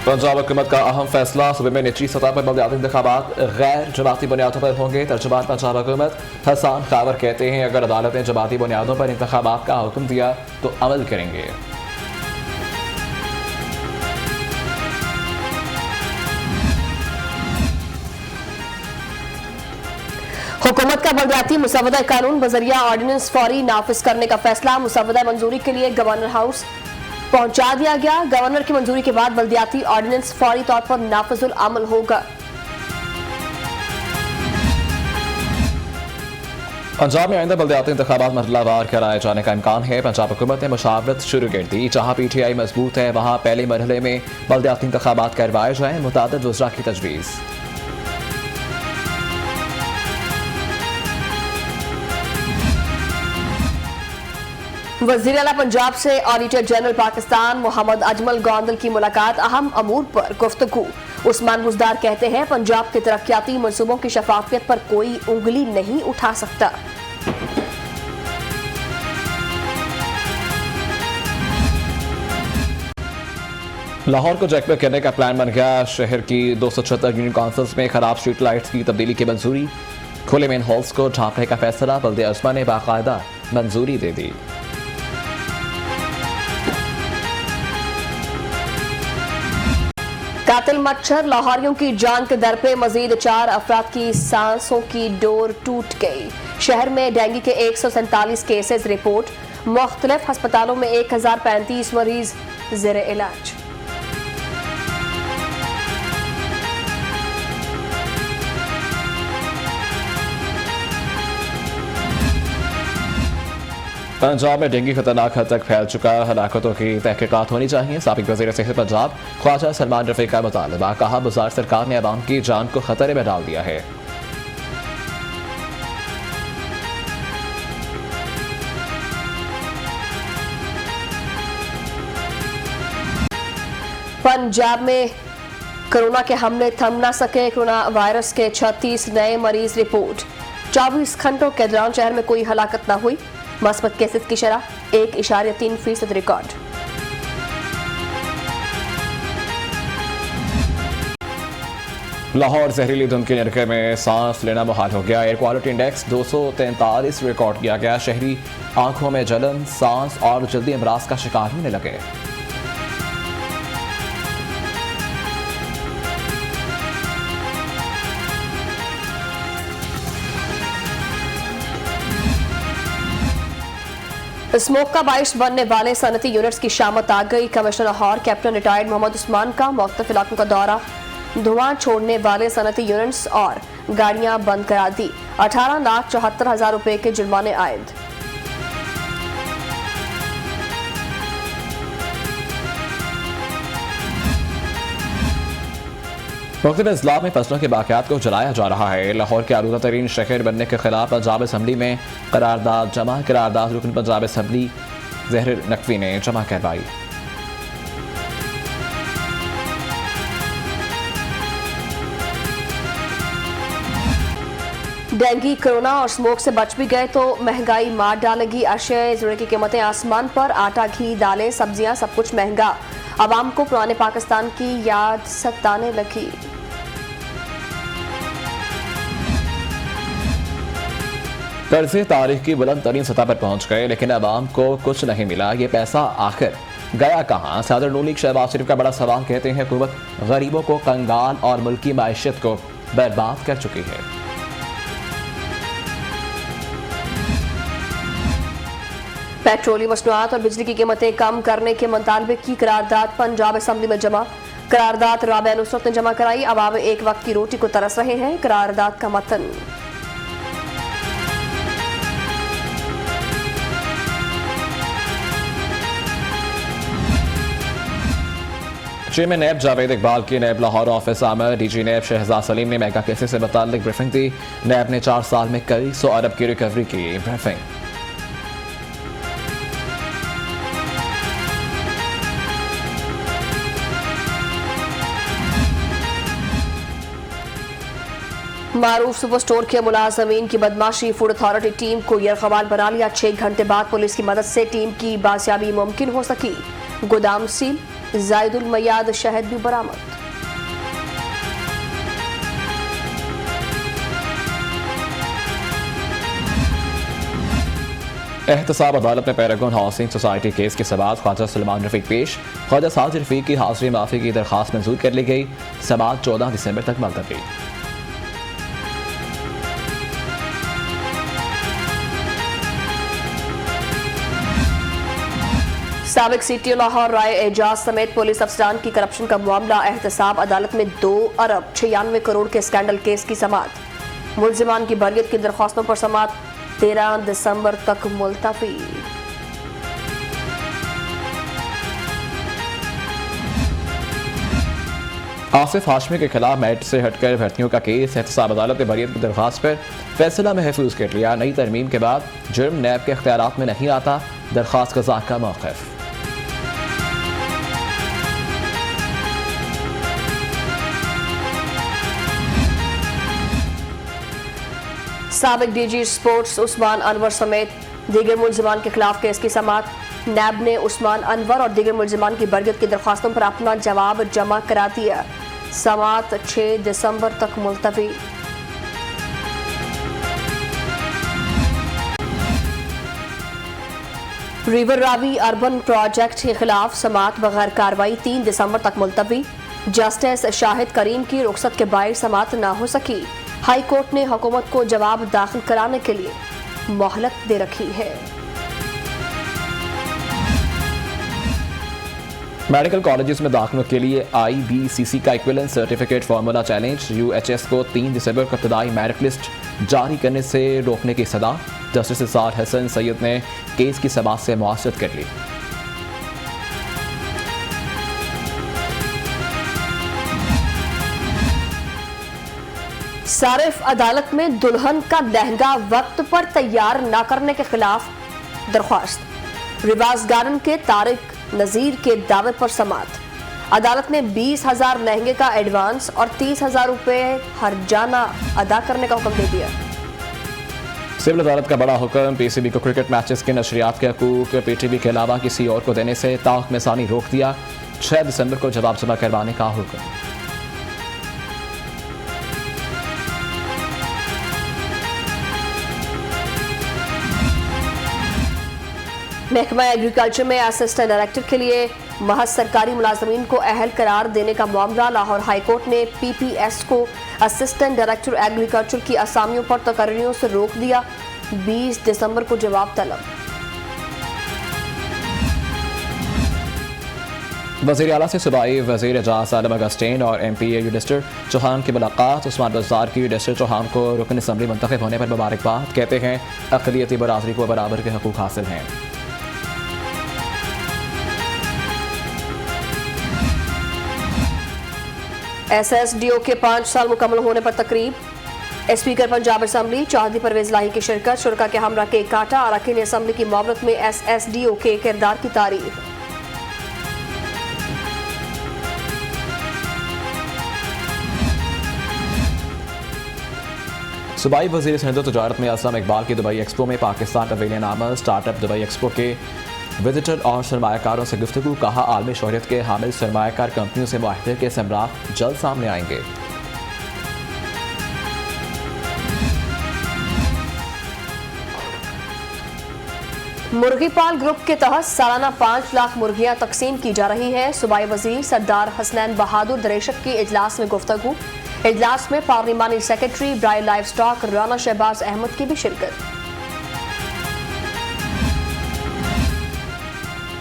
पंजाब हुकूमत का अहम फैसला, सूबे में निचली सतह पर बलदियाती इंतखाबात गैर जमाती बुनियादों पर होंगे। तर्जुमान पंजाब हुकूमत हसन खावर कहते हैं, अगर अदालत ने जमाती बुनियादों पर इंतखाबात का हुक्म दिया तो अमल करेंगे। हुकूमत का बलदियाती मुसवदा कानून बजरिया ऑर्डिनेंस फौरी नाफिज करने का फैसला, मुसवदा मंजूरी के लिए गवर्नर हाउस पहुंचा दिया गया। गवर्नर की मंजूरी के बाद बलदियाती ऑर्डिनेंस फौरी तौर पर नाफिजुल अमल होगा। पंजाब में आइंदा बलदियाती इंतखाबात मरहलावार कराए जाने का इम्कान है। पंजाब हुकूमत ने मुशावरत शुरू कर दी। जहां PTI मजबूत है वहां पहले मरहले में बलदियाती इंतखाबात करवाए जाएं। मुतादिद वज़रा की तजवीज़। वज़ीर आला पंजाब से ऑडिटर जनरल पाकिस्तान मोहम्मद अजमल गोंदल की मुलाकात, अहम अमूर पर गुफ्तगू। उस्मान बुज़दार कहते हैं, पंजाब के तरक्याती मनसूबों की शफाफियत पर कोई उंगली नहीं उठा सकता। लाहौर को जैकबैक करने का प्लान बन गया। शहर की 276 यूनियन काउंसिल्स में खराब स्ट्रीट लाइट्स की तब्दीली की मंजूरी। खुले मेन हॉल्स को ढांकने का फैसला, बल्दे अज़मा ने बाकायदा मंजूरी दे दी। कातिल मच्छर, लाहौरियों की जान के दर पे, मजीद 4 अफराद की सांसों की डोर टूट गई। शहर में डेंगू के 147 केसेस रिपोर्ट। मुख्तलिफ अस्पतालों में 1035 मरीज ज़ेर इलाज। पंजाब में डेंगू खतरनाक हद तक फैल चुका। हलाकतों की तहकीकात होनी चाहिए। साबिक वज़ीर सेहत पंजाब ख्वाजा सलमान रफ़ी का मुतालबा, कहा बुज़ार सरकार ने अवाम की जान को खतरे में डाल दिया है। पंजाब में कोरोना के हमले थम न सके। कोरोना वायरस के 36 नए मरीज रिपोर्ट। 24 घंटों के दौरान शहर में कोई हलाकत न हुई। मस्बत केसेस की शरह 1.3% रिकॉर्ड। लाहौर जहरीली धुंध के नरके में सांस लेना मुहाल हो गया। एयर क्वालिटी इंडेक्स 243 रिकॉर्ड किया गया। शहरी आंखों में जलन, सांस और जल्दी अमराज का शिकार होने लगे। स्मोक का बाइश बनने वाले सनती यूनिट्स की शामत आ गई। Commissioner Lahore captain retired Mohammad Usman का मुख्तलिफ इलाकों का दौरा। धुआं छोड़ने वाले सनती यूनिट्स और गाड़ियां बंद करा दी। 18,74,000 रुपए के जुर्माने आयद। मुख्तलिफ अजला में फसलों के बाक़ियात को जलाया जा रहा है। लाहौर के आलूदा तरीन शहर बनने के खिलाफ पंजाब असम्बली में करारदाद जमा। करारदाद रुकन पंजाब असम्बली ज़हर नकवी ने जमा करवाई। डेंगू, कोरोना और स्मोक से बच भी गए तो महंगाई मार डालेगी। अशय ज़रूरत की कीमतें आसमान पर। आटा, घी, दालें, सब्जियां सब कुछ महंगा। अवाम को पुराने पाकिस्तान की याद सताने लगी। कर्जे तारीख की बुलंद तरीन सतह पर पहुंच गए, लेकिन अवाम को कुछ नहीं मिला। ये पैसा आखिर गया कहां? सदर नून लीग शहबाज शरीफ का बड़ा सवाल। कहते हैं हुकूमत गरीबों को कंगाल और मुल्की मायशत को बर्बाद कर चुकी है। पेट्रोलियम मसनूआत और बिजली की कीमतें कम करने के मुतालबे की करारदाद पंजाब असम्बली में जमा। करारदाद राबिया नुसरत ने जमा कराई। अवाम एक वक्त की रोटी को तरस रहे हैं। करारदाद का मतन। चेयरमैन नैब जावेद इकबाल की नैब लाहौर ऑफिस आमर। DG नैब शहजाद सलीम ने मेगा केसेस से मुताल्लिक ब्रीफिंग दी। नैब ने 4 साल में कई 100 अरब की रिकवरी की। ब्रीफिंग। मारूफ सुपर स्टोर के मुलाजमीन की बदमाशी। फूड अथॉरिटी टीम को यरगमाल बना लिया। 6 घंटे बाद पुलिस की मदद से टीम की बाजियाबी मुमकिन हो सकी। गोदाम सील, जायदुल मयाद शहद भी बरामद। एहतसाब अदालत में पैरागॉन हाउसिंग सोसाइटी केस की समाअत ख्वाजा सलमान रफीक पेश। ख्वाजा साजिद रफीक की हाजिरी माफी की दरख्वास्त मंजूर कर ली गई। समाअत 14 दिसंबर तक मुलतवी। साबिक सीटीओ लाहौर राय एजाज समेत पुलिस अफसरान की करप्शन का मामला। एहतसाब अदालत में 2 अरब 96 करोड़ के स्कैंडल केस की समाअत। मुलजिमान की बरियत की दरख्वास्तों पर समाअत 13 दिसंबर तक मुलतवी। आसिफ हाशमी के खिलाफ मेरिट से हटकर भर्तियों का केस। एहतसाब अदालत ने बरियत की दरख्वास्त पर फैसला महफूज कर लिया। नई तरमीम के बाद जुर्म नैब के इख्तियारात में नहीं आता। दरख्वास्त कज़ा का मौक़िफ़। साबिक डीजी स्पोर्ट्स उस्मान अनवर समेत दीगर मुलजिमान के खिलाफ केस की समाअत। नैब ने उस्मान अनवर और दीगर मुलजिमान की बरियत की दरख्वास्तों पर अपना जवाब जमा करा दिया। समाअत 6 दिसंबर तक मुलतवी। रिवर रावी अर्बन प्रोजेक्ट के खिलाफ समाअत बगैर कार्रवाई 3 दिसंबर तक मुलतवी। जस्टिस शाहिद करीम की रुखसत के बाहर समाअत न हो सकी। हाई कोर्ट ने हुकूमत को जवाब दाखिल कराने के लिए मोहलत दे रखी है। मेडिकल कॉलेजेस में दाखिलों के लिए IBCC का equivalence certificate formula challenge. UHS को 3 दिसंबर को इब्तदाई मेरिट लिस्ट जारी करने से रोकने की सदा। जस्टिस इसार हसन सैयद ने केस की समाअत से मुआसरत कर ली। सारिफ अदालत में दुल्हन का लहंगा वक्त पर तैयार न करने के खिलाफ दरख्वास्त। रिवाज गार्डन के तारिक नजीर के दावे पर समाअत। अदालत ने 20,000 लहंगे का एडवांस और 30,000 रुपए हर्जाना अदा करने का हुक्म दे दिया। सिविल अदालत का बड़ा हुक्म। PCB को क्रिकेट मैचेस के नशरियात के हकूक PTV के अलावा किसी और को देने से ताक में सानी रोक दिया। 6 दिसंबर को जवाब जमा करवाने का हुक्म। महकमा एग्रीकल्चर में असिस्टेंट डायरेक्टर के लिए महज सरकारी मुलाजमीन को अहल करार देने का मामला। लाहौर हाई कोर्ट ने PPS को असिस्टेंट डायरेक्टर एग्रीकल्चर की असामियों पर तकर्रियों से रोक दिया। 20 दिसंबर को जवाब तलब। वज़ीर आला से सूबाई वज़ीर एजाज आलम अगस्टीन और MPA यूडिस्टर चौहान की मुलाकात। उस्मान बज़ार की यूडिस्टर चौहान को रुकन असम्बली मुंतखब होने पर मुबारकबाद। कहते हैं अक़लियती बरादरी को बराबर के हकूक़ हासिल हैं। SSDO के 5 साल मुकम्मल होने पर तकरीब। स्पीकर पंजाब असम्बली चौधरी परवेज लाही की शिरकत। शुरका के हमरा केक काटा। अरकान असम्बली की मुआवरत में SSDO के किरदार की तारीफ। सूबाई वज़ीर सिंध तजारत में असलम इकबाल की दुबई एक्सपो में पाकिस्तान पवेलियन आमद। स्टार्टअप दुबई एक्सपो के विजिटर और सरमायाकारों से गुफ्तगू। कहा आलमी शोहरत के हामिल सरमायाकार कंपनियों से मुआहदे के समरात जल्द सामने आएंगे। मुर्गीपाल ग्रुप के तहत सालाना 5 लाख मुर्गियां तकसीम की जा रही हैं। सूबाई वजीर सरदार हसनैन बहादुर दरेशक की इजलास में गुफ्तगू। इजलास में पार्लिमानी सेक्रेटरी ब्राई लाइव स्टॉक राना शहबाज अहमद की भी शिरकत।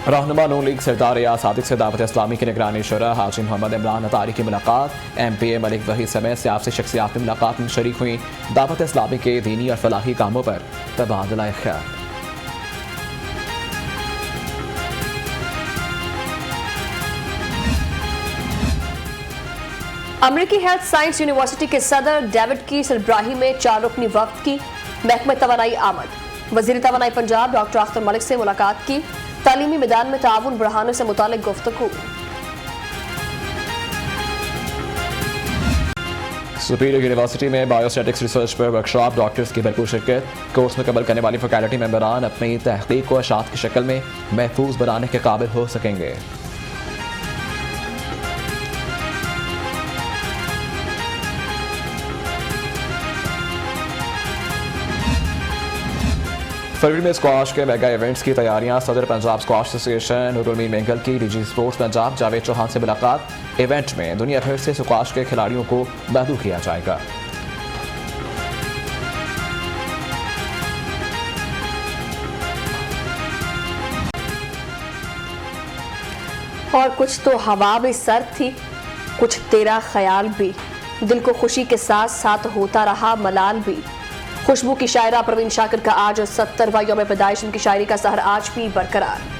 रहनुमा नून लीग सरदार रियाज सादिक से दावत इस्लामी की निगरानी शुरा। हाजी मोहम्मद इमरान अतारी की मुलाकात। MPA मलिक वहीद समेत सियासी शख्सियात की मुलाकात में शरीक हुई। दावत इस्लामी के दीनी और फलाही कामों पर तबादला ख्याल। अमेरिकी हेल्थ साइंस यूनिवर्सिटी के सदर डेविड की सरबराही में 4 रुकनी वक्त की महकमा तवानाई आमद। वजीर तवानाई पंजाब डॉक्टर अख्तर मलिक से मुलाकात की। तालीमी मैदान में ताउन बढ़ाने से मुतालिक गुफ्तगू। सुपीरियर यूनिवर्सिटी में बायोस्टैटिक्स रिसर्च पर वर्कशॉप। डॉक्टर्स की भरपूर शिरकत। कोर्स में कबल करने वाली फैकल्टी मेंबरान अपनी तहकीक को अशात की शक्ल में महफूज बनाने के काबिल हो सकेंगे। फरवरी में स्क्वाश के मेगा इवेंट्स की तैयारियां। सदर पंजाब स्क्वाश एसोसिएशन नूरुल मीन मेंगल की डीजी स्पोर्ट्स पंजाब जावेद चौहान से मुलाकात। इवेंट में दुनिया भर से स्क्वाश के खिलाड़ियों को मदऊ किया जाएगा। और कुछ तो हवा भी सर्द थी, कुछ तेरा ख्याल भी, दिल को खुशी के साथ साथ होता रहा मलाल भी। खुशबू की शायरा परवीन शाकिर का आज 70वां यौम पैदाइश, उनकी शायरी का सहर आज भी बरकरार।